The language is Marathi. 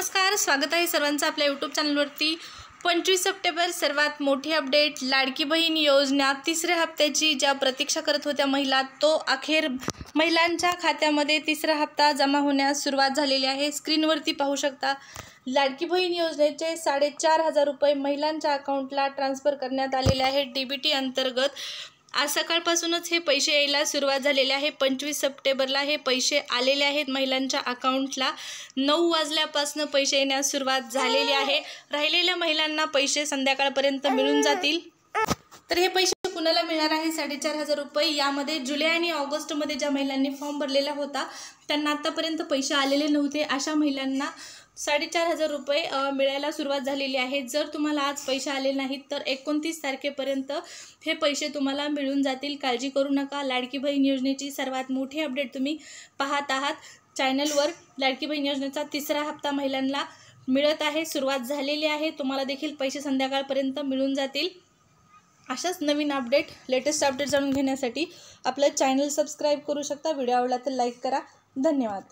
नमस्कार, स्वागत आहे सर्वांचं आपल्या यूट्यूब चॅनलवरती। 25 सप्टेंबर सर्वात मोठी अपडेट। लाडकी बहीण योजना तिसऱ्या हप्त्याची ज्या प्रतीक्षा करत होत्या महिला, तो अखेर महिलांच्या खात्यामध्ये तिसरा हप्ता जमा होण्यास सुरुवात झालेली आहे। स्क्रीनवरती पाहू शकता, लाडकी बहीण योजनेचे 4,500 रुपये महिलांच्या अकाउंटला ट्रान्सफर करण्यात आलेले आहेत। डीबीटी अंतर्गत आज सकाळपासूनच हे पैसे यायला सुरुवात झालेली आहे। 25 सप्टेंबरला हे पैसे आलेले आहेत महिलांच्या अकाउंटला। 9 वाजल्यापासून पैसे येण्यास सुरुवात झालेली आहे। राहिलेल्या महिलांना पैसे संध्याकाळपर्यंत मिळून जातील। तर हे पैसे कुणाला मिळणार आहे 4,500 रुपये? यामध्ये जुलै आणि ऑगस्टमध्ये ज्या महिलांनी फॉर्म भरलेला होता त्यांना आतापर्यंत पैसे आलेले नव्हते, अशा महिलांना 4,500 रुपये मिळायला सुरुवात झालेली आहे। जर तुम्हाला आज पैसे आले नाहीत तर 29 तारखेपर्यंत हे पैसे तुम्हाला मिळून जातील, काळजी करू नका। लाडकी बहीण योजनेची सर्वात मोठी अपडेट तुम्ही पाहत आहात चॅनलवर। लाडकी बहीण योजनेचा तिसरा हप्ता महिलांना मिळत आहे, सुरुवात झालेली आहे। तुम्हाला देखील पैसे संध्याकाळपर्यंत मिळून जातील। अशाच नवीन अपडेट, लेटेस्ट अपडेट जाणून घेण्यासाठी आपलं चॅनल सबस्क्राईब करू शकता। व्हिडिओ आवडला तर लाईक करा। धन्यवाद।